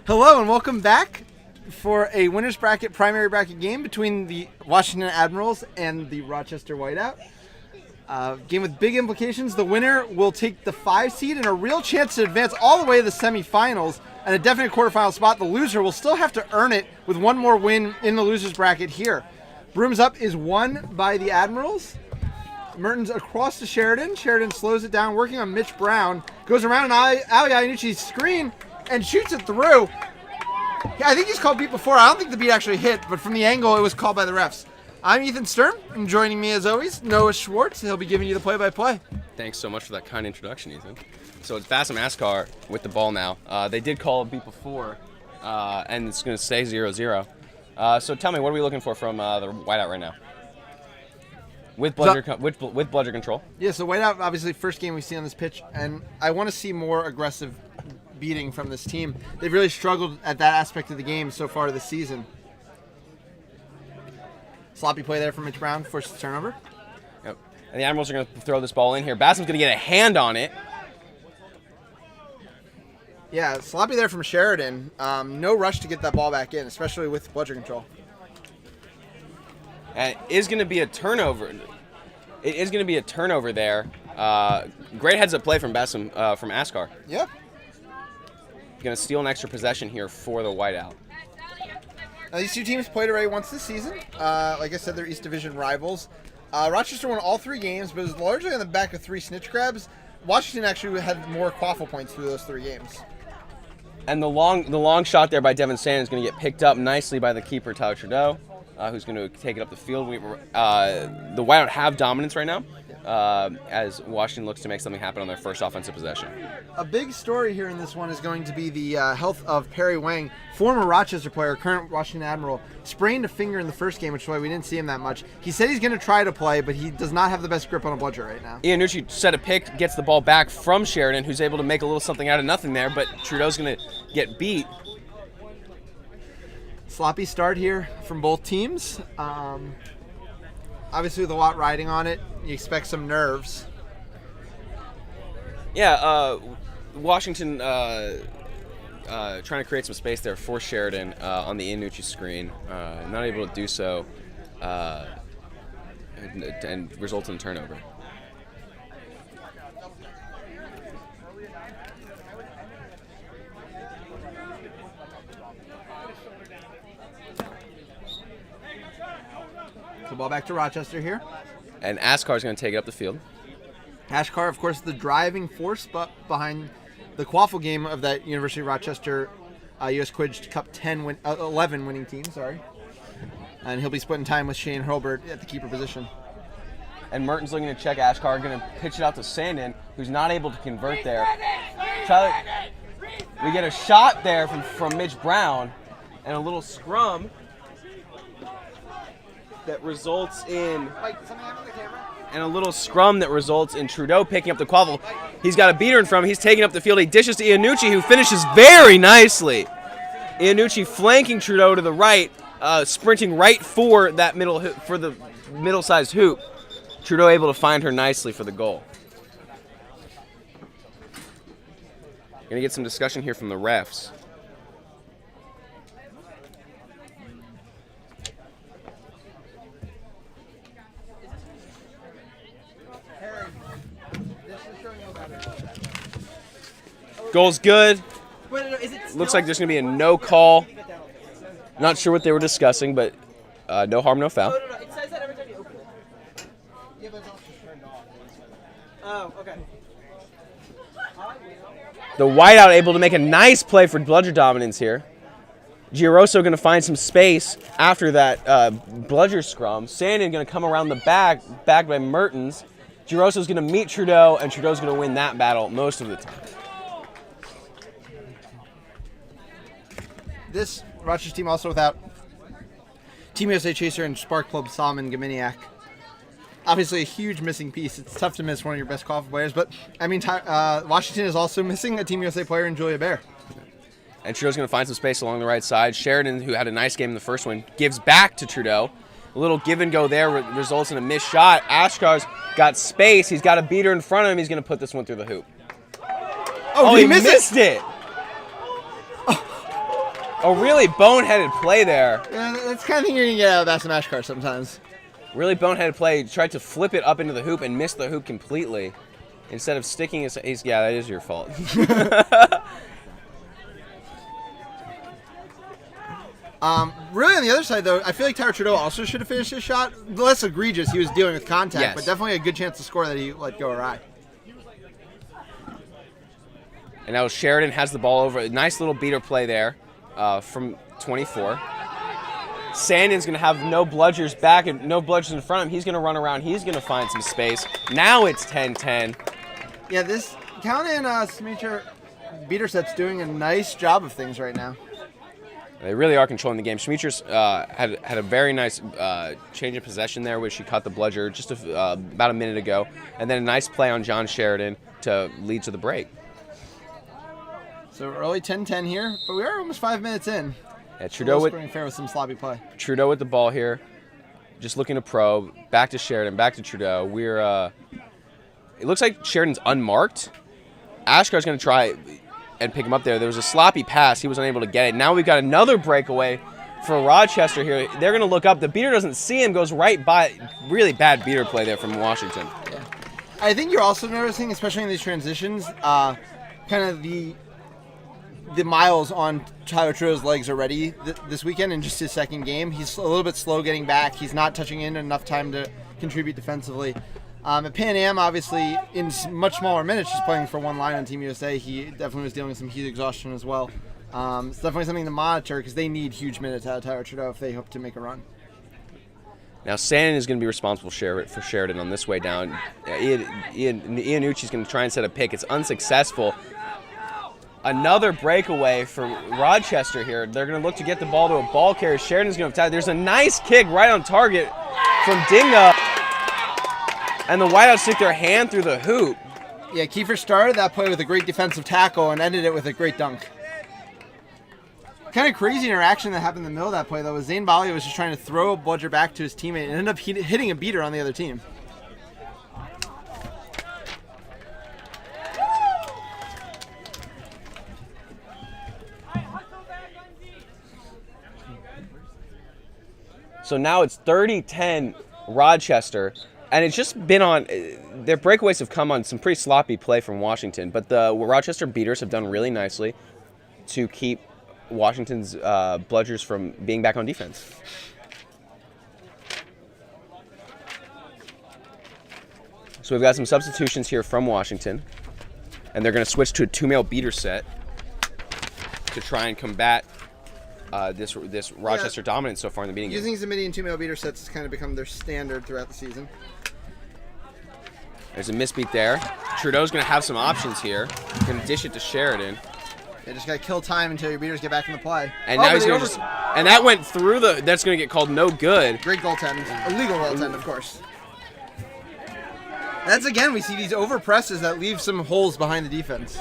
Hello and welcome back for a winner's bracket, primary bracket game between the Washington Admirals and the Rochester Whiteout. Game with big implications. The winner will take the 5 seed and a real chance to advance all the way to the semifinals and a definite quarterfinal spot. The loser will still have to earn it with one more win in the loser's bracket here. Brooms Up is won by the Admirals. Mertens across to Sheridan. Sheridan slows it down, working on Mitch Brown. Goes around an Ali Iannucci's screen and shoots it through. Yeah, I think he's called beat before. I don't think the beat actually hit, but from the angle, it was called by the refs. I'm Ethan Sturm, and joining me as always, Noah Schwartz. He'll be giving you the play-by-play. Thanks so much for that kind introduction, Ethan. So it's Bassam Askar with the ball now. They did call a beat before, and it's going to stay 0-0. So tell me, what are we looking for from the Whiteout right now? With bludger control. Yeah, so Whiteout, obviously, first game we see on this pitch, and I want to see more aggressive beating from this team. They've really struggled at that aspect of the game so far this season. Sloppy play there from Mitch Brown, forces the turnover. Yep. And the Admirals are going to throw this ball in here. Bassam's going to get a hand on it. Yeah, sloppy there from Sheridan. No rush to get that ball back in, especially with bludger control. And it is going to be a turnover. It is going to be a turnover there. Great heads-up play from Bassam, from Askar. Yep. Going to steal an extra possession here for the Whiteout. Now, these two teams played already once this season. Like I said, they're East Division rivals. Rochester won all 3 games, but it was largely on the back of 3 snitch grabs. Washington actually had more quaffle points through those 3 games. And the long shot there by Devin Sand is going to get picked up nicely by the keeper, Tyler Trudeau, who's going to take it up the field. The Whiteout have dominance right now, as Washington looks to make something happen on their first offensive possession. A big story here in this one is going to be the health of Perry Wang, former Rochester player, current Washington Admiral. Sprained a finger in the first game, which is why we didn't see him that much. He said he's going to try to play, but he does not have the best grip on a bludger right now. Iannucci set a pick, gets the ball back from Sheridan, who's able to make a little something out of nothing there, but Trudeau's going to get beat. Sloppy start here from both teams. Obviously, with a lot riding on it, you expect some nerves. Yeah, Washington trying to create some space there for Sheridan on the Iannucci screen. Not able to do so, and results in a turnover. The ball back to Rochester here. And Askar's going to take it up the field. Askar, of course, the driving force behind the quaffle game of that University of Rochester U.S. Quidditch Cup 11 winning team. Sorry, and he'll be splitting time with Shane Hurlbert at the keeper position. And Merton's looking to check Askar, going to pitch it out to Sandin, who's not able to convert there. Tyler, we get a shot there from Mitch Brown, and a little scrum that results in Trudeau picking up the quaffle. He's got a beater in front of him. He's taking up the field. He dishes to Iannucci, who finishes very nicely. Iannucci flanking Trudeau to the right, sprinting right for that the middle-sized hoop. Trudeau able to find her nicely for the goal. Gonna get some discussion here from the refs. Goal's good. Looks like there's going to be a no call. Not sure what they were discussing, but no harm, no foul. It says that every time you open it. Yeah, but it's also turned off. Oh, okay. The Whiteout able to make a nice play for bludger dominance here. Giroso going to find some space after that bludger scrum. Sandin going to come around the back by Mertens. Giroso's going to meet Trudeau, and Trudeau's going to win that battle most of the time. This Rochester team also without Team USA chaser and Spark Club Solomon Gominiak. Obviously a huge missing piece. It's tough to miss one of your best quaffle players, but I mean, Washington is also missing a Team USA player in Julia Bear. And Trudeau's going to find some space along the right side. Sheridan, who had a nice game in the first one, gives back to Trudeau. A little give and go there results in a missed shot. Askar's got space. He's got a beater in front of him. He's going to put this one through the hoop. Oh, he missed it. A really boneheaded play there. Yeah, that's the kind of thing you're going to get out of Basset Mash Car sometimes. Really boneheaded play. He tried to flip it up into the hoop and missed the hoop completely. Instead of sticking his... Yeah, that is your fault. Really, on the other side, though, I feel like Tyler Trudeau also should have finished his shot. Less egregious, he was dealing with contact, Yes. but definitely a good chance to score that he let go awry. And now Sheridan has the ball over. A nice little beater play there from 24. Sandin's going to have no bludgers back and no bludgers in front of him. He's going to run around. He's going to find some space. Now it's 10-10. Yeah, this Count and Smeacher beater set's doing a nice job of things right now. They really are controlling the game. Schmeechers had a very nice change of possession there, which he caught the bludger just about a minute ago. And then a nice play on John Sheridan to lead to the break. So early 10-10 here, but we are almost 5 minutes in. Yeah, Trudeau fair with some sloppy play. Trudeau with the ball here, just looking to probe. Back to Sheridan, back to Trudeau. It looks like Sheridan's unmarked. Ashkar's going to try and pick him up there. There was a sloppy pass. He was unable to get it. Now we've got another breakaway for Rochester here. They're going to look up. The beater doesn't see him, goes right by. Really bad beater play there from Washington. Yeah. I think you're also noticing, especially in these transitions, kind of the miles on Tyler Trudeau's legs already this weekend in just his second game. He's a little bit slow getting back. He's not touching in enough time to contribute defensively. At Pan Am, obviously, in much smaller minutes, just playing for one line on Team USA, he definitely was dealing with some heat exhaustion as well. It's definitely something to monitor because they need huge minutes out of Tyler Trudeau if they hope to make a run. Now Sandin is going to be responsible for Sheridan on this way down. Iannucci's going to try and set a pick. It's unsuccessful. Another breakaway for Rochester here. They're going to look to get the ball to a ball carrier. Sheridan's going to have There's a nice kick right on target from Dinga. And the Whiteouts stick their hand through the hoop. Yeah, Kiefer started that play with a great defensive tackle and ended it with a great dunk. Kind of crazy interaction that happened in the middle of that play, though, was Zane Bali was just trying to throw a bludger back to his teammate and ended up hitting a beater on the other team. So now it's 30-10 Rochester. And it's just been on, their breakaways have come on some pretty sloppy play from Washington, but the Rochester beaters have done really nicely to keep Washington's bludgers from being back on defense. So we've got some substitutions here from Washington, and they're going to switch to a two-male beater set to try and combat this Rochester dominance so far in the beginning. Using Zamidi and two-male beater sets has kind of become their standard throughout the season. There's a misbeat there. Trudeau's going to have some options here. Going to dish it to Sheridan. You just got to kill time until your beaters get back in the play. And now he's going to and that went through that's going to get called no good. Great goaltend. Illegal goaltend, of course. That's, again, we see these over presses that leave some holes behind the defense.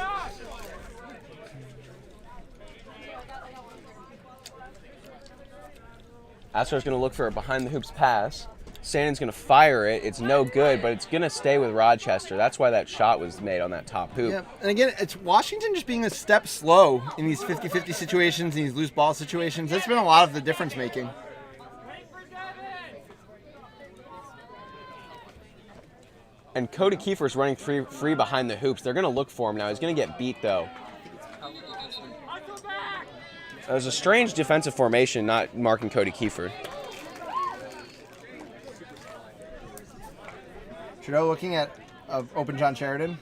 Astor's going to look for a behind-the-hoops pass. Sandin's going to fire it. It's no good, but it's going to stay with Rochester. That's why that shot was made on that top hoop. Yeah, and again, it's Washington just being a step slow in these 50-50 situations, in these loose ball situations. That's been a lot of the difference-making. And Cody Kiefer's running free behind the hoops. They're going to look for him now. He's going to get beat, though. It was a strange defensive formation, not marking Cody Kiefer. Trudeau looking at open John Sheridan.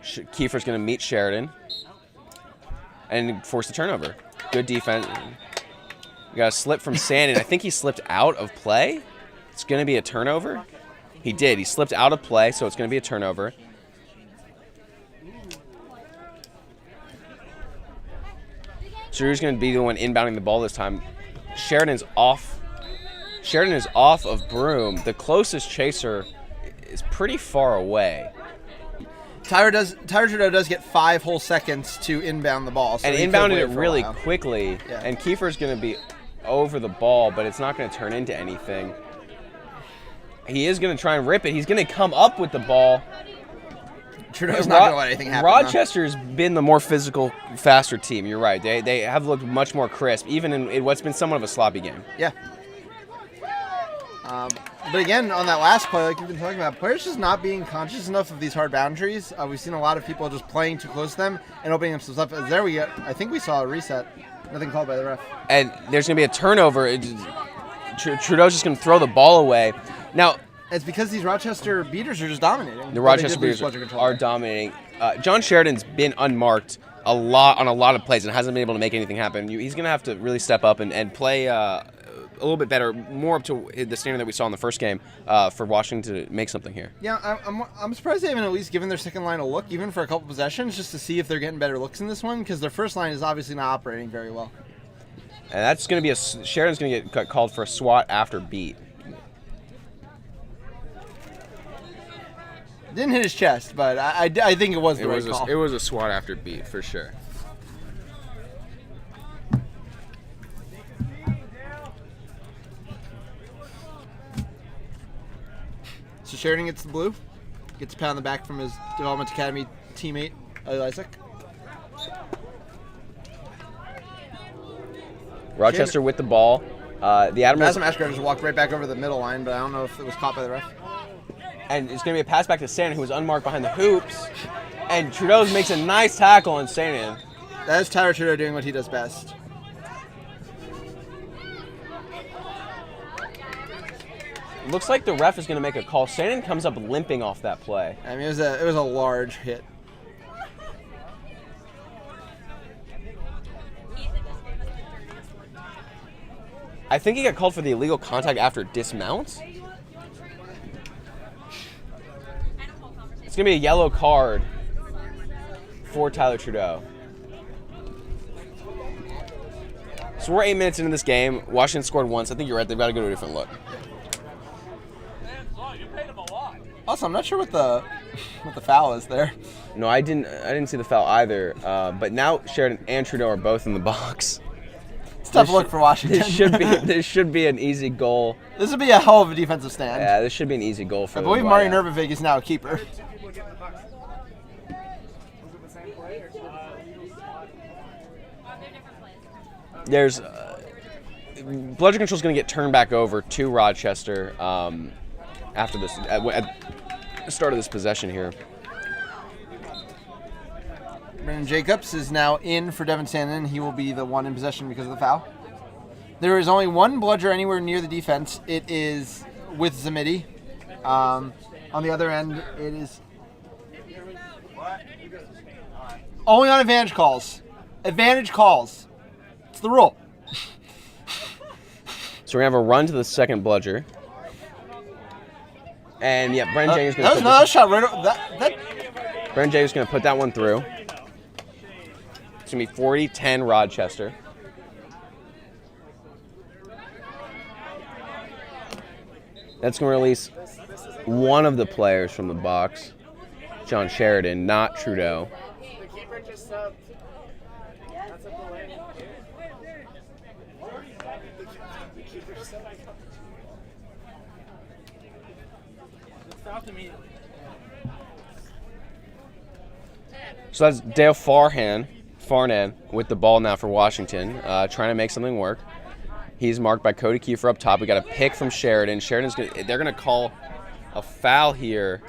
Kiefer's going to meet Sheridan and force the turnover. Good defense. We got a slip from Sandin. I think he slipped out of play. It's going to be a turnover. He did. He slipped out of play, so it's going to be a turnover. Drew's going to be the one inbounding the ball this time. Sheridan is off of Broom. The closest chaser is pretty far away. Tyler Trudeau does get 5 whole seconds to inbound the ball. So and inbounded it really quickly. Yeah. And Kiefer's going to be over the ball, but it's not going to turn into anything. He is going to try and rip it. He's going to come up with the ball. Trudeau's not going to let anything happen. Rochester's been the more physical, faster team. You're right. They have looked much more crisp, even in what's been somewhat of a sloppy game. Yeah. But again, on that last play, like you've been talking about, players just not being conscious enough of these hard boundaries. We've seen a lot of people just playing too close to them and opening themselves up. There we go. I think we saw a reset. Nothing called by the ref. And there's going to be a turnover. Trudeau's just going to throw the ball away. Now, it's because these Rochester beaters are just dominating. The Rochester beaters are dominating. John Sheridan's been unmarked a lot of plays and hasn't been able to make anything happen. He's going to have to really step up and play a little bit better, more up to the standard that we saw in the first game for Washington to make something here. Yeah, I'm surprised they haven't at least given their second line a look, even for a couple possessions, just to see if they're getting better looks in this one, because their first line is obviously not operating very well. And that's going to be Sheridan's going to get called for a swat after beat. Didn't hit his chest, but I think it was the right call. It was a swat after beat, for sure. So Sheridan gets the blue. Gets a pat on the back from his Development Academy teammate, Isaac. Rochester with the ball. The Admirals... Mascot just walked right back over the middle line, but I don't know if it was caught by the ref. And it's going to be a pass back to Sanin, who was unmarked behind the hoops. And Trudeau makes a nice tackle on Sanin. That is Tyler Trudeau doing what he does best. Looks like the ref is going to make a call. Sanin comes up limping off that play. I mean, it was a large hit. I think he got called for the illegal contact after dismount. It's going to be a yellow card for Tyler Trudeau. So we're 8 minutes into this game. Washington scored once. I think you're right. They've got to go to a different look. Also, I'm not sure what the foul is there. No, I didn't see the foul either. But now Sheridan and Trudeau are both in the box. It's a tough look for Washington. This should be an easy goal. This would be a hell of a defensive stand. Yeah, this should be an easy goal for. I believe Marty Nervovic is now a keeper. There's bludgeon control is going to get turned back over to Rochester after this at the start of this possession here. Brendan Jacobs is now in for Devin Sanin. He will be the one in possession because of the foul. There is only one bludger anywhere near the defense. It is with Zamidi. On the other end, it is only on advantage calls. Advantage calls. It's the rule. So we're going to have a run to the second bludger. And yeah, Brendan Jenkins is going to put another shot right over Brendan Jenkins is going to put that one through. It's going to be 40-10 Rochester. That's going to release one of the players from the box, John Sheridan, not Trudeau. So that's Dale Farnan with the ball now for Washington, trying to make something work. He's marked by Cody Kiefer up top. We got a pick from Sheridan. They're going to call a foul here.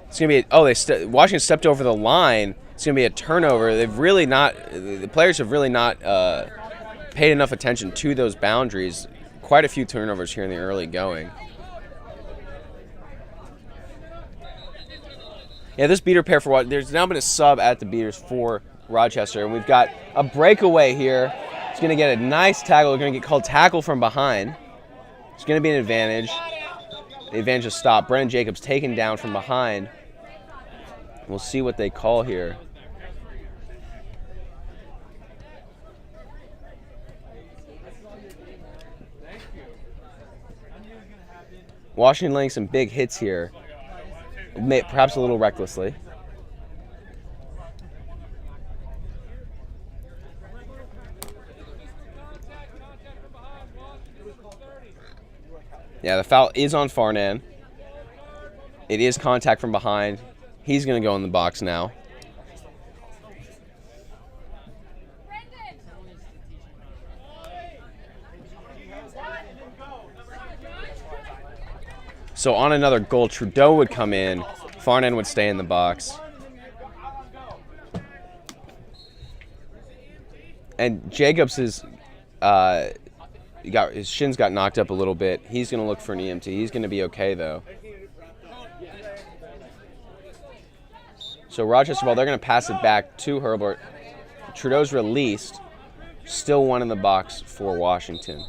It's going to be Washington stepped over the line. It's going to be a turnover. The players have really not paid enough attention to those boundaries. Quite a few turnovers here in the early going. Yeah, this beater pair for there's now been a sub at the beaters for Rochester, and we've got a breakaway here. It's going to get a nice tackle. We're going to get called tackle from behind. It's going to be an advantage. The advantage is stopped. Brendan Jacobs taken down from behind. We'll see what they call here. Washington laying some big hits here, perhaps a little recklessly. Yeah, the foul is on Farnan. It is contact from behind. He's going to go in the box now. So on another goal, Trudeau would come in. Farnan would stay in the box. And Jacobs is, his shins got knocked up a little bit. He's going to look for an EMT. He's going to be okay, though. So Rochester ball, they're going to pass it back to Herbert. Trudeau's released. Still one in the box for Washington.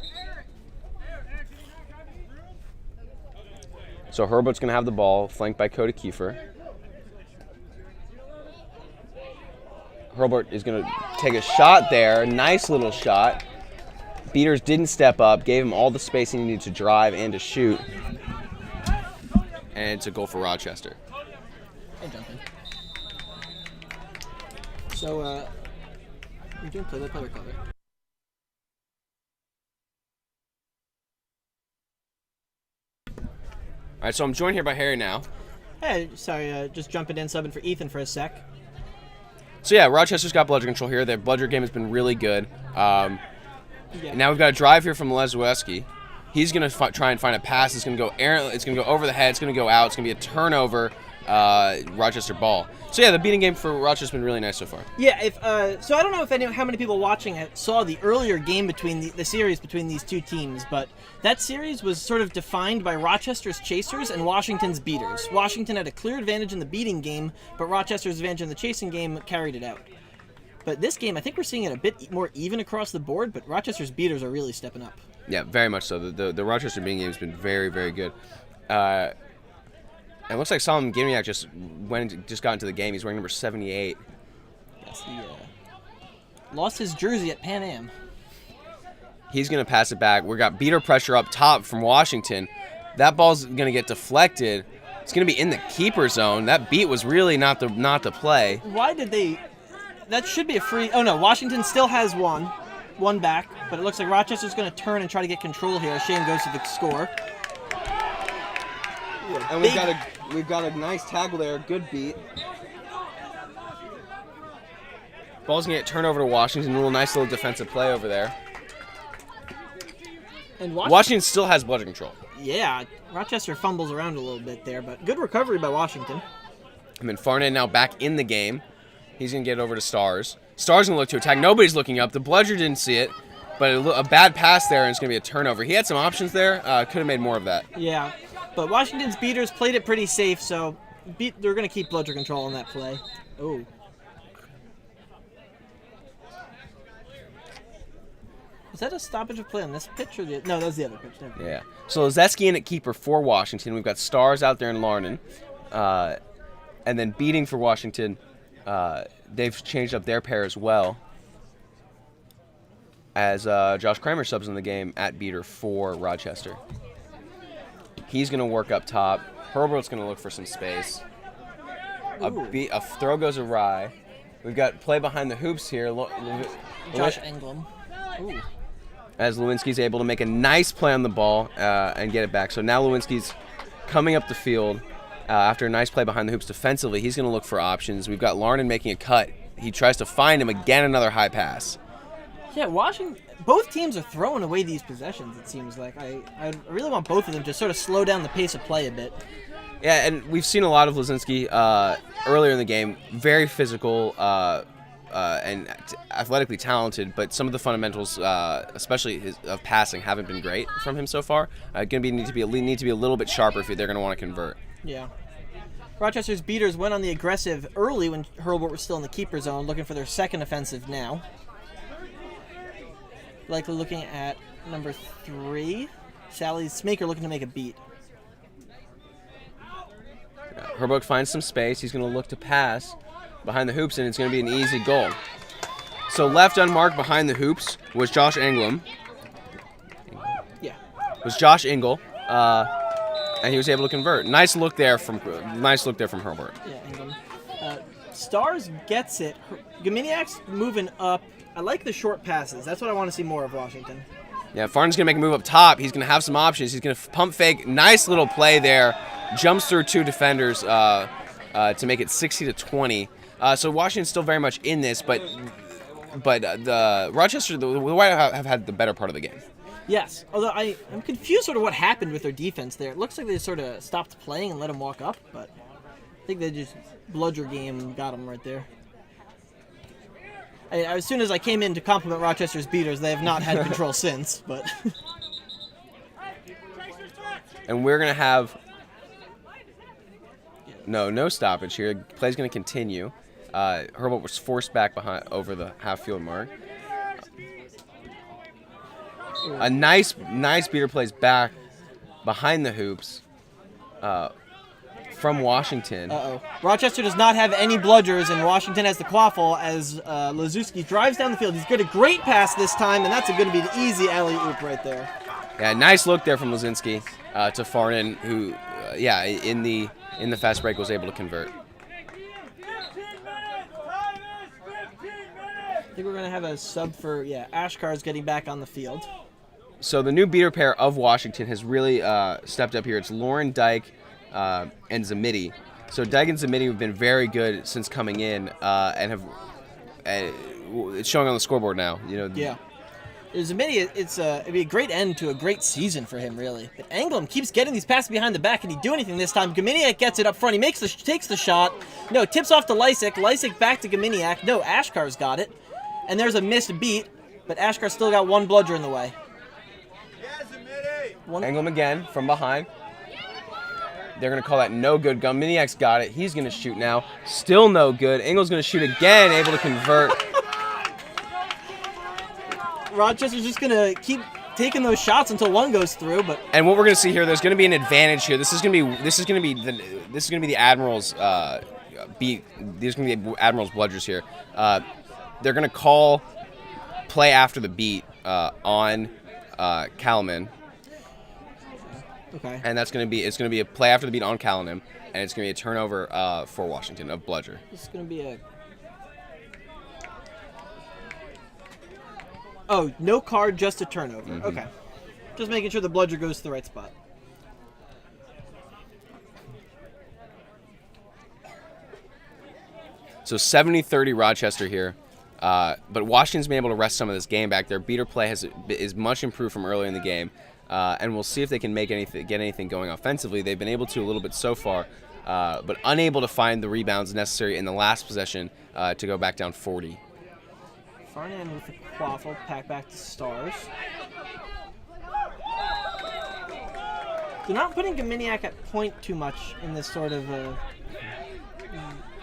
So Herbert's going to have the ball, flanked by Cody Kiefer. Herbert is going to take a shot there. Nice little shot. Beaters didn't step up, gave him all the space he needed to drive and to shoot. And it's a goal for Rochester. And jump in. So, you're doing play-by-play or cover? All right, so I'm joined here by Harry now. Hey, sorry, just jumping in, subbing for Ethan for a sec. So yeah, Rochester's got bludger control here. Their bludger game has been really good. Yeah. Now we've got a drive here from Lesweski. He's going to try and find a pass. It's going to go it's going to go over the head. It's going to go out. It's going to be a turnover. Rochester ball. So yeah, the beating game for Rochester's been really nice so far. Yeah, so I don't know how many people watching saw the earlier game between the series between these two teams, but that series was sort of defined by Rochester's chasers and Washington's beaters. Washington had a clear advantage in the beating game, but Rochester's advantage in the chasing game carried it out. But this game, I think we're seeing it a bit more even across the board, but Rochester's beaters are really stepping up. Yeah, very much so. The Rochester beating game has been very, very good. It looks like Solomon Gimiak just got into the game. He's wearing number 78. Yes, he lost his jersey at Pan Am. He's going to pass it back. We got beater pressure up top from Washington. That ball's going to get deflected. It's going to be in the keeper zone. That beat was really not the play. Why did they? That should be a free. Oh no, Washington still has one back, but it looks like Rochester's going to turn and try to get control here. Shane goes to the score. And we've got a nice tackle there, good beat. Ball's gonna get turned over to Washington. A little nice little defensive play over there. And Washington still has bludger control. Yeah, Rochester fumbles around a little bit there, but good recovery by Washington. And then Farnan now back in the game. He's gonna get over to Stars. Stars gonna look to attack. Nobody's looking up. The bludger didn't see it, but a bad pass there, and it's gonna be a turnover. He had some options there. Could have made more of that. Yeah. But Washington's beaters played it pretty safe, so they're going to keep bludger control on that play. Oh. Was that a stoppage of play on this pitch? No, that was the other pitch. Never mind. Yeah. So Lezeski in at keeper for Washington. We've got Stars out there in Larnon. And then beating for Washington, they've changed up their pair as well. As Josh Kramer subs in the game at beater for Rochester. He's going to work up top. Herbert's going to look for some space. A throw goes awry. We've got play behind the hoops here. Josh Englund. Ooh. As Lewinsky's able to make a nice play on the ball and get it back. So now Lewinsky's coming up the field after a nice play behind the hoops defensively. He's going to look for options. We've got Larnon making a cut. He tries to find him. Again, another high pass. Yeah, Washington. Both teams are throwing away these possessions, it seems like. I really want both of them to sort of slow down the pace of play a bit. Yeah, and we've seen a lot of Lezinski earlier in the game. Very physical and athletically talented, but some of the fundamentals, especially of passing, haven't been great from him so far. Need to be a little bit sharper if they're going to want to convert. Yeah. Rochester's beaters went on the aggressive early when Herbert was still in the keeper zone, looking for their second offensive now. Likely looking at number 3. Sally Smaker looking to make a beat. Herbert finds some space. He's going to look to pass behind the hoops, and it's going to be an easy goal. So left unmarked behind the hoops was Josh Englund. Yeah. Was Josh Engel, and he was able to convert. Nice look there from Herbert. Yeah, Englund. Stars gets it. Gominiak's moving up. I like the short passes. That's what I want to see more of Washington. Yeah, Farn's going to make a move up top. He's going to have some options. He's going to pump fake. Nice little play there jumps through 2 defenders to make it 60-20. So Washington's still very much in this, but the Rochester, the Whiteout have had the better part of the game. Yes, although I'm confused sort of what happened with their defense there. It looks like they sort of stopped playing and let them walk up, but I think they just bludger game and got them right there. As soon as I came in to compliment Rochester's beaters, they have not had control since, but... And we're going to have no stoppage here. Play's going to continue. Herbold was forced back behind over the half-field mark. A nice beater plays back behind the hoops from Washington. Rochester does not have any bludgers, and Washington has the quaffle as Lazuski drives down the field. He's got a great pass this time, and that's going to be an easy alley-oop right there. Yeah, nice look there from Lazinski to Farnan, who, in the fast break was able to convert. I think we're going to have a sub for, Ashkar's getting back on the field. So the new beater pair of Washington has really stepped up here. It's Lauren Dyke and Zamiti. So Dyke and Zamiti have been very good since coming in and have it's showing on the scoreboard now. Yeah. Zamiti, it'd be a great end to a great season for him, really. But Anglem keeps getting these passes behind the back. Can he do anything this time? Gaminiak gets it up front. He takes the shot. No, tips off to Lysick. Lysick back to Gaminiak. No, Ashkar's got it. And there's a missed beat, but Ashkar still got one bludger in the way. Anglem again from behind. They're going to call that no good. Gaminiak's got it. He's going to shoot now. Still no good. Engle's going to shoot again, able to convert. Rochester's just going to keep taking those shots until one goes through, but and what we're going to see here, there's going to be an advantage here. This is going to be the Admirals beat. These are going to be the Admirals bludgers here. They're going to call play after the beat on Kalaman. Okay. And it's going to be a play after the beat on Callanan, and it's going to be a turnover for Washington of bludger. It's going to be a... Oh, no card, just a turnover. Mm-hmm. Okay. Just making sure the bludger goes to the right spot. So 70-30 Rochester here. But Washington's been able to wrest some of this game back. Their beater play is much improved from earlier in the game. And we'll see if they can get anything going offensively. They've been able to a little bit so far, but unable to find the rebounds necessary in the last possession to go back down 40. Farnan with the quaffle, pack back to Stars. They're not putting Gaminiak at point too much in this sort of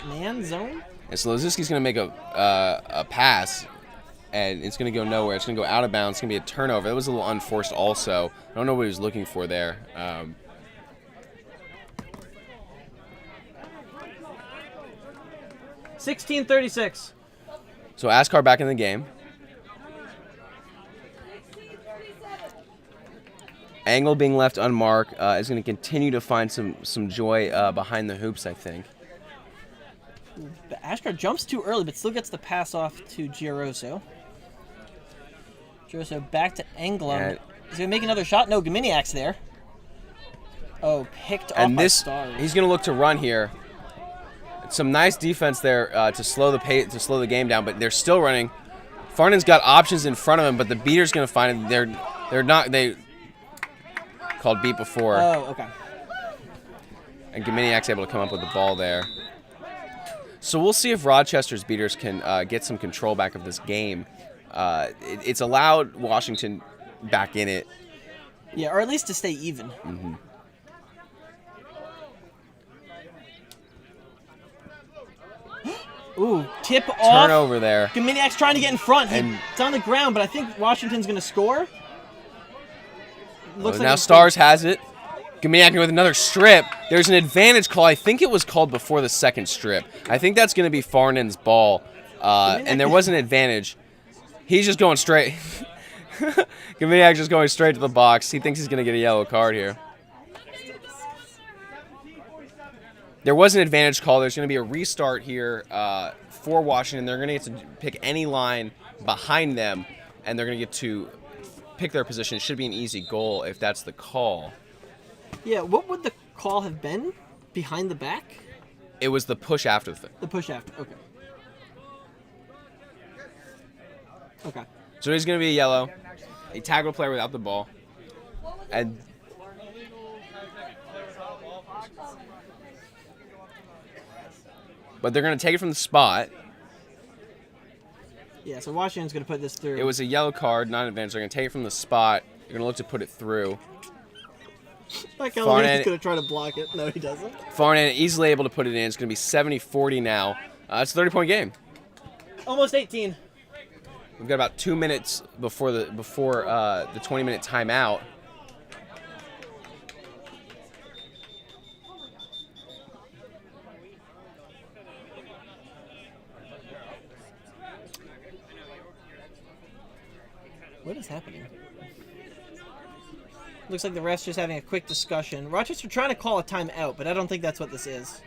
man zone. And so Loziski's going to make a pass, and it's going to go nowhere. It's going to go out of bounds. It's going to be a turnover. That was a little unforced also. I don't know what he was looking for there. 16-36. So Askar back in the game. Angle being left unmarked is going to continue to find some joy behind the hoops, I think. But Ashkar jumps too early, but still gets the pass off to Giaroso. Giaroso back to Anglem. Is he going to make another shot? No, Gaminiak's there. Oh, picked off by Stars. He's going to look to run here. Some nice defense there to slow the game down, but they're still running. Farnan's got options in front of him, but the beater's going to find it. They called beat before. Oh, okay. And Gaminiak's able to come up with the ball there. So we'll see if Rochester's beaters can get some control back of this game. It's allowed Washington back in it. Yeah, or at least to stay even. Mm-hmm. Ooh, tip off. Turnover there. Gaminiak's trying to get in front. It's on the ground, but I think Washington's going to score. Looks like now Stars has it. Gaminiak with another strip. There's an advantage call. I think it was called before the second strip. I think that's going to be Farnan's ball. And there was an advantage. He's just going straight. Gaminiak just going straight to the box. He thinks he's going to get a yellow card here. There was an advantage call. There's going to be a restart here for Washington. They're going to get to pick any line behind them, and they're going to get to pick their position. It should be an easy goal if that's the call. Yeah, what would the call have been? Behind the back? It was the push after the thing. The push after. Okay. Okay. So he's going to be a yellow. A tackle player without the ball. And but they're going to take it from the spot. Yeah, so Washington's going to put this through. It was a yellow card, not an advantage. They're going to take it from the spot. They're going to look to put it through. Like he's going to try to block it. No, he doesn't. Farnan easily able to put it in. It's going to be 70-40 now. It's a 30-point game. Almost 18. We've got about 2 minutes before the 20-minute timeout. What is happening? Looks like the refs just having a quick discussion. Rochester trying to call a timeout, but I don't think that's what this is.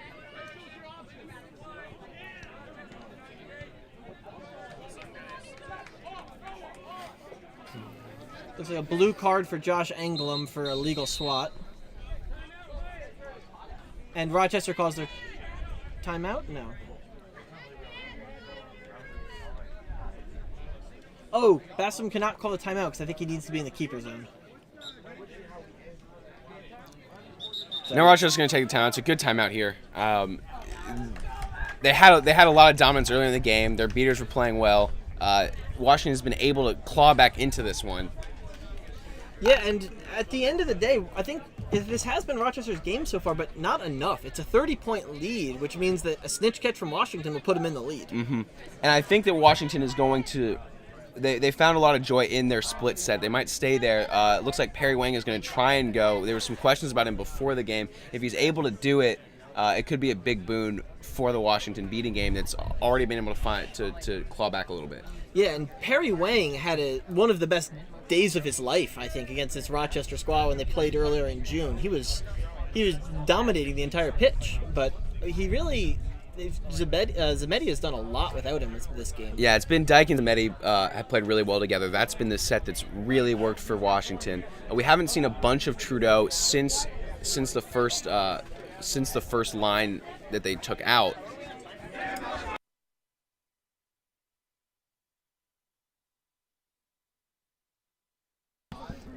Looks like a blue card for Josh Anglem for a legal swat. And Rochester calls their timeout? No. Oh, Bassam cannot call the timeout because I think he needs to be in the keeper zone. Now Rochester's going to take the timeout. It's a good timeout here. They had a lot of dominance earlier in the game. Their beaters were playing well. Washington's been able to claw back into this one. Yeah, and at the end of the day, I think this has been Rochester's game so far, but not enough. It's a 30-point lead, which means that a snitch catch from Washington will put them in the lead. Mm-hmm. And I think that Washington is going to... They found a lot of joy in their split set. They might stay there. It looks like Perry Wang is going to try and go. There were some questions about him before the game. If he's able to do it, it could be a big boon for the Washington beating game that's already been able to claw back a little bit. Yeah, and Perry Wang had one of the best days of his life, I think, against this Rochester squad when they played earlier in June. He was dominating the entire pitch, but he really... Zemedi has done a lot without him this game. Yeah, it's been Dyke and Zemedi have played really well together. That's been the set that's really worked for Washington. We haven't seen a bunch of Trudeau since the first line that they took out.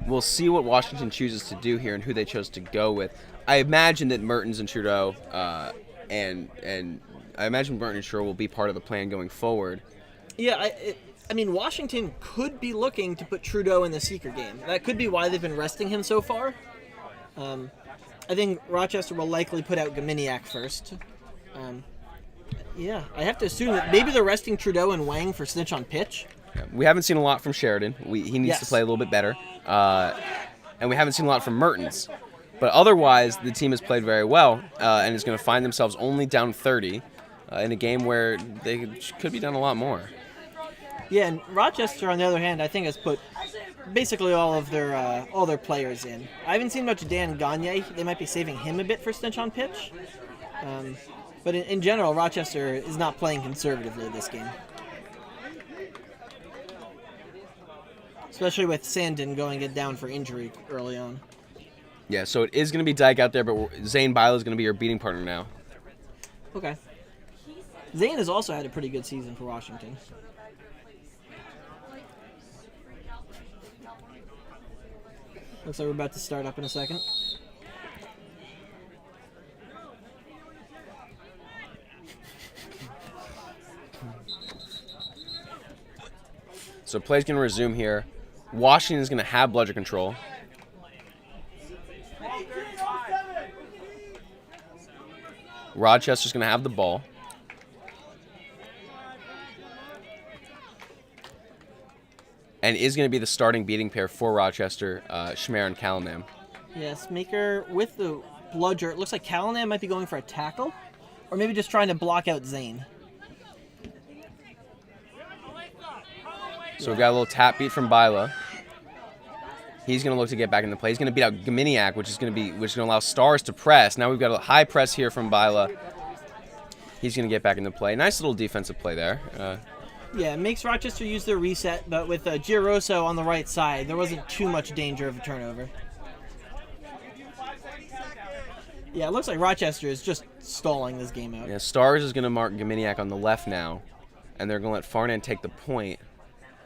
We'll see what Washington chooses to do here and who they chose to go with. I imagine that Mertens and Trudeau and I imagine Burton and Shore will be part of the plan going forward. Yeah, I mean, Washington could be looking to put Trudeau in the seeker game. That could be why they've been resting him so far. I think Rochester will likely put out Gominiak first. Yeah, I have to assume that maybe they're resting Trudeau and Wang for snitch on pitch. Yeah, we haven't seen a lot from Sheridan. He needs to play a little bit better. And we haven't seen a lot from Mertens. But otherwise, the team has played very well and is going to find themselves only down 30 in a game where they could be down a lot more. Yeah, and Rochester, on the other hand, I think has put basically all their players in. I haven't seen much of Dan Gagne. They might be saving him a bit for snitch on pitch. But in general, Rochester is not playing conservatively this game. Especially with Sandin going down for injury early on. Yeah, so it is going to be Dyke out there, but Zane Bila is going to be your beating partner now. Okay. Zane has also had a pretty good season for Washington. Looks like we're about to start up in a second. So play's going to resume here. Washington is going to have bludger control. Rochester's going to have the ball. And is going to be the starting beating pair for Rochester, Schmer and Callanan. Yes, Maker with the bludger. It looks like Callanan might be going for a tackle, or maybe just trying to block out Zane. So we've got a little tap beat from Bila. He's going to look to get back in the play. He's going to beat out Gominiak, which is going to allow Stars to press. Now we've got a high press here from Bila. He's going to get back in the play. Nice little defensive play there. Yeah, it makes Rochester use their reset, but with Giroso on the right side, there wasn't too much danger of a turnover. Yeah, it looks like Rochester is just stalling this game out. Yeah, Stars is going to mark Gominiak on the left now, and they're going to let Farnan take the point.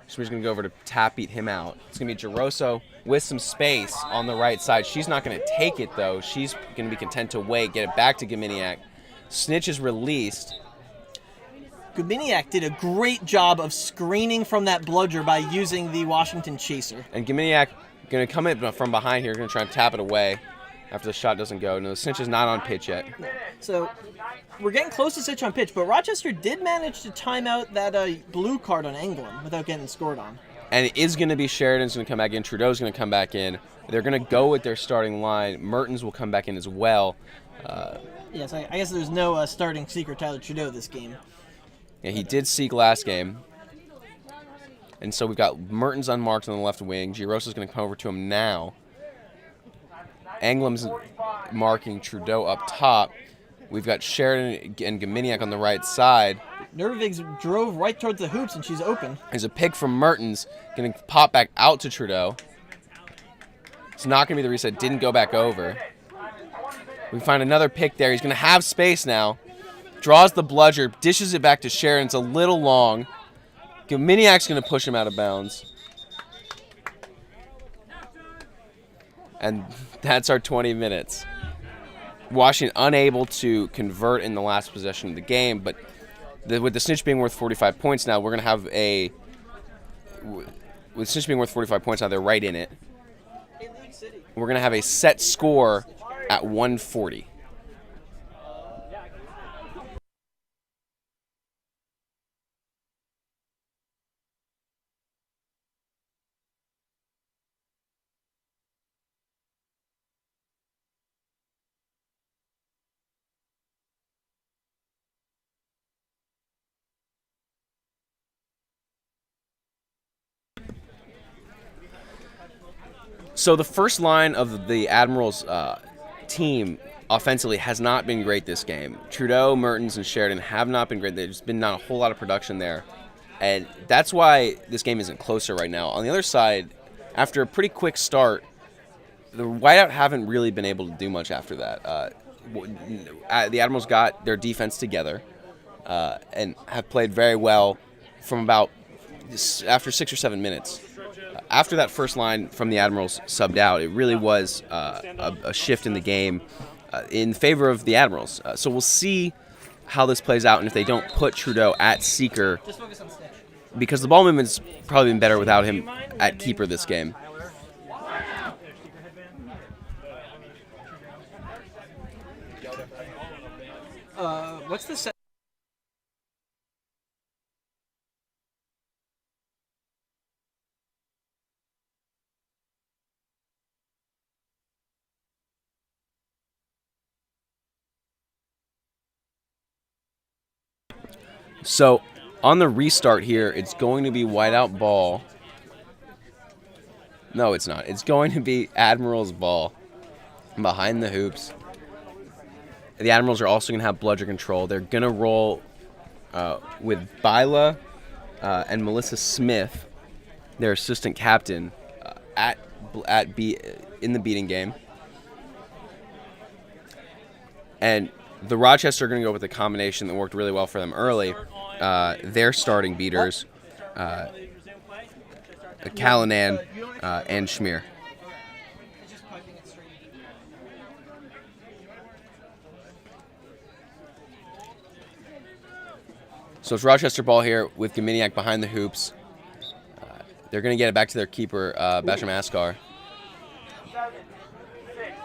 She's going to go over to tap beat him out. It's going to be Geroso with some space on the right side. She's not going to take it, though. She's going to be content to wait, get it back to Gominiak. Snitch is released. Gominiak did a great job of screening from that bludger by using the Washington chaser. And Gominiak going to come in from behind here, going to try and tap it away after the shot doesn't go. No, the Snitch is not on pitch yet. So we're getting close to Snitch on pitch, but Rochester did manage to time out that blue card on Anglin without getting scored on. And it is going to be Sheridan's going to come back in. Trudeau's going to come back in. They're going to go with their starting line. Mertens will come back in as well. Yes, I guess there's no starting seeker Tyler Trudeau this game. Yeah, he did seek last game. And so we've got Mertens unmarked on the left wing. Girosa's going to come over to him now. Anglim's marking Trudeau up top. We've got Sheridan and Gominiak on the right side. Nervigs drove right towards the hoops, and she's open. There's a pick from Mertens. Going to pop back out to Trudeau. It's not going to be the reset. Didn't go back over. We find another pick there. He's going to have space now. Draws the bludger, dishes it back to Sheridan. It's a little long. Gominiak's going to push him out of bounds. And that's our 20 minutes. Washington unable to convert in the last possession of the game, but with the Snitch being worth 45 points now, we're going to have a... With Snitch being worth 45 points now, they're right in it. We're going to have a set score at 140. So the first line of the Admirals team offensively has not been great this game. Trudeau, Mertens, and Sheridan have not been great. There's been not a whole lot of production there. And that's why this game isn't closer right now. On the other side, after a pretty quick start, the Whiteout haven't really been able to do much after that. The Admirals got their defense together and have played very well from about after 6 or 7 minutes. After that first line from the Admirals subbed out, it really was a shift in the game in favor of the Admirals. So we'll see how this plays out and if they don't put Trudeau at seeker, because the ball movement's probably been better without him at keeper this game. What's the set? So on the restart here, it's going to be Whiteout ball. No, it's not. It's going to be Admirals ball behind the hoops. The Admirals are also going to have bludger control. They're going to roll with Byla and Melissa Smith, their assistant captain, in the beating game. And the Rochester are going to go with a combination that worked really well for them early. Their starting beaters, Callanan and Schmier. So it's Rochester ball here with Gominiak behind the hoops. They're going to get it back to their keeper, Basham Askar.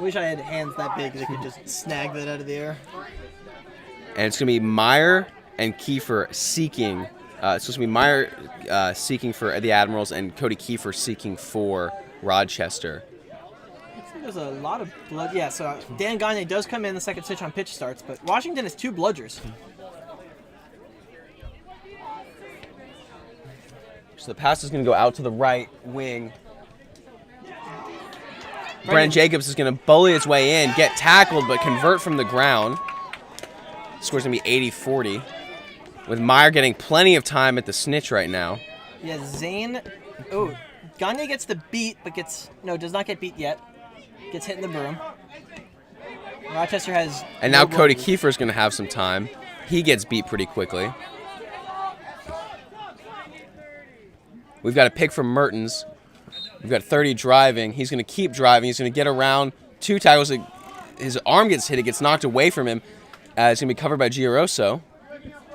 Wish I had hands that big that could just snag that out of the air. And it's going to be Meyer and Kiefer seeking. It's supposed to be Meyer seeking for the Admirals and Cody Kiefer seeking for Rochester. There's a lot of blood. Yeah, so Dan Gagne does come in the second switch on pitch starts, but Washington has 2 bludgers. So the pass is going to go out to the right wing. Brandon Jacobs is going to bully his way in, get tackled, but convert from the ground. Score's going to be 80-40. With Meyer getting plenty of time at the snitch right now. Yeah, Zane. Oh, Gagne gets the beat, but does not get beat yet. Gets hit in the broom. Rochester has. And now no Cody goalies. Kiefer's going to have some time. He gets beat pretty quickly. We've got a pick from Mertens. We've got 30 driving. He's going to keep driving. He's going to get around 2 tackles. His arm gets hit. It gets knocked away from him. It's going to be covered by Giaroso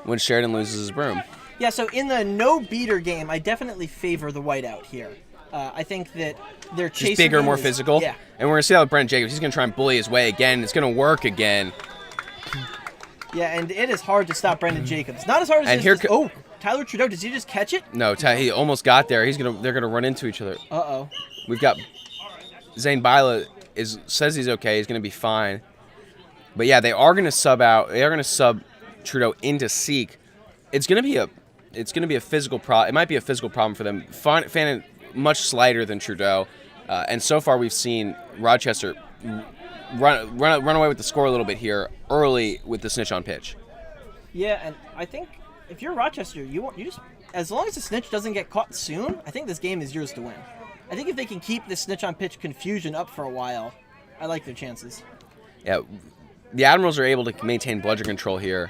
when Sheridan loses his broom. Yeah, so in the no-beater game, I definitely favor the Whiteout here. I think that they're chasing. Just bigger, more physical. Yeah. And we're going to see that with Brent Jacobs. He's going to try and bully his way again. It's going to work again. Yeah, and it is hard to stop Brendan Jacobs. Not as hard as And it here is. Oh, Tyler Trudeau, does he just catch it? No, he almost got there. They're going to run into each other. Uh-oh. We've got Zane Bila says he's okay. He's going to be fine. But yeah, they are going to sub out. They are going to sub Trudeau into Seek. It's going to be a physical problem. It might be a physical problem for them. Fannin much slighter than Trudeau, and so far we've seen Rochester run away with the score a little bit here early with the snitch on pitch. Yeah, and I think if you're Rochester, you just, as long as the snitch doesn't get caught soon, I think this game is yours to win. I think if they can keep the snitch on pitch confusion up for a while, I like their chances. Yeah, the Admirals are able to maintain bludgeon control here.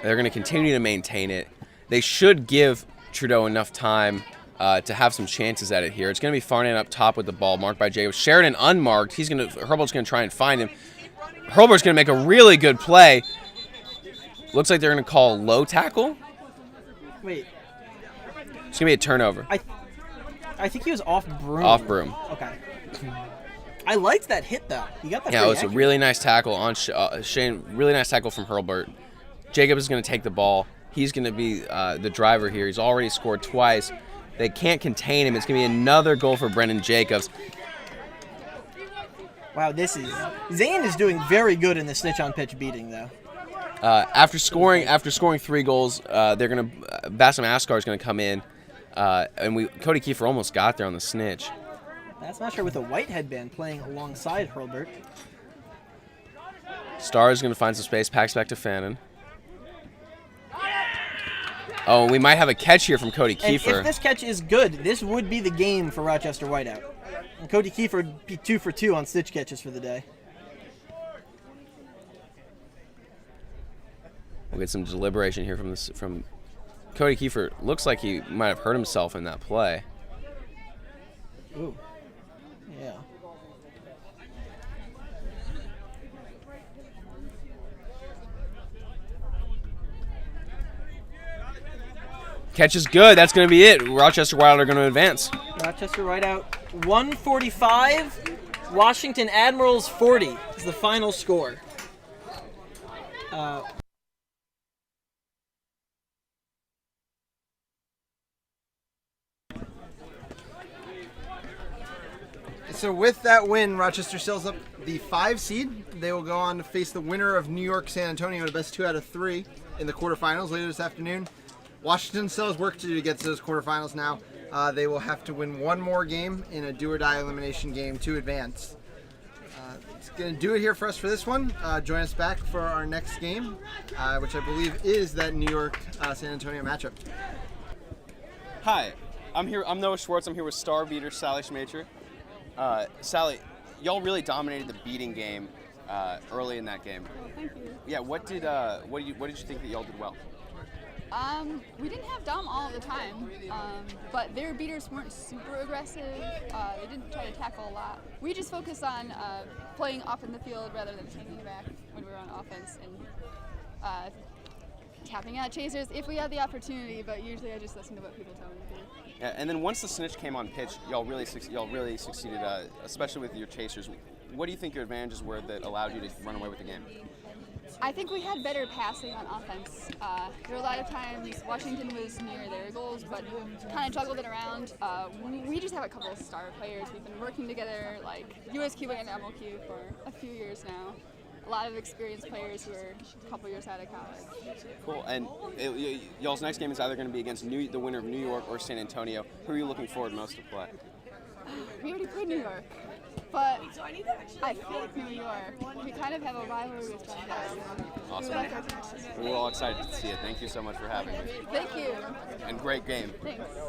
They're going to continue to maintain it. They should give Trudeau enough time to have some chances at it here. It's going to be Farnan up top with the ball, marked by Jacobs. Sheridan unmarked. Hurlbert's going to try and find him. Hurlbert's going to make a really good play. Looks like they're going to call low tackle. Wait. It's going to be a turnover. I think he was off broom. Off broom. Okay. I liked that hit, though. You got that. Yeah, it was a really nice tackle on Shane. Really nice tackle from Hurlbert. Jacobs is going to take the ball. He's going to be the driver here. He's already scored twice. They can't contain him. It's going to be another goal for Brendan Jacobs. Wow, Zane is doing very good in the snitch on pitch beating, though. After scoring 3 goals, they're going to Bassam Askar is going to come in, and Cody Kiefer almost got there on the snitch. That's not sure with a white headband playing alongside Hurlbert. Starr is going to find some space, packs back to Fannin. Oh, we might have a catch here from Cody Kiefer. And if this catch is good, this would be the game for Rochester Whiteout. And Cody Kiefer would be 2 for 2 on stitch catches for the day. We'll get some deliberation here from Cody Kiefer. Looks like he might have hurt himself in that play. Ooh. Yeah. Catch is good. That's going to be it. Rochester Wild are going to advance. Rochester Whiteout 145. Washington Admirals 40 is the final score. So with that win, Rochester sells up the 5 seed. They will go on to face the winner of New York San Antonio in a best 2 out of 3 in the quarterfinals later this afternoon. Washington still has work to do to get to those quarterfinals now. They will have to win one more game in a do-or-die elimination game to advance. It's going to do it here for us for this one. Join us back for our next game, which I believe is that New York San Antonio matchup. Hi, I'm Noah Schwartz. I'm here with star beater Sally Schmacher. Sally, y'all really dominated the beating game early in that game. Thank you. Yeah, what did you think that y'all did well? We didn't have Dom all the time, but their beaters weren't super aggressive. They didn't try to tackle a lot. We just focused on playing up in the field rather than hanging back when we were on offense and tapping out chasers if we had the opportunity, but usually I just listen to what people tell me to do. Yeah, and then once the snitch came on pitch, y'all really succeeded, especially with your chasers. What do you think your advantages were that allowed you to run away with the game? I think we had better passing on offense. There were a lot of times Washington was near their goals, but kind of juggled it around. We just have a couple of star players. We've been working together, like USQ and MLQ, for a few years now. A lot of experienced players who are a couple years out of college. Cool. And y'all's next game is either going to be against the winner of New York or San Antonio. Who are you looking forward most to play? We already played New York, but I think New York. We kind of have a rivalry with them. Awesome. We like our teams. We're all excited to see it. Thank you so much for having me. Thank you. And great game. Thanks.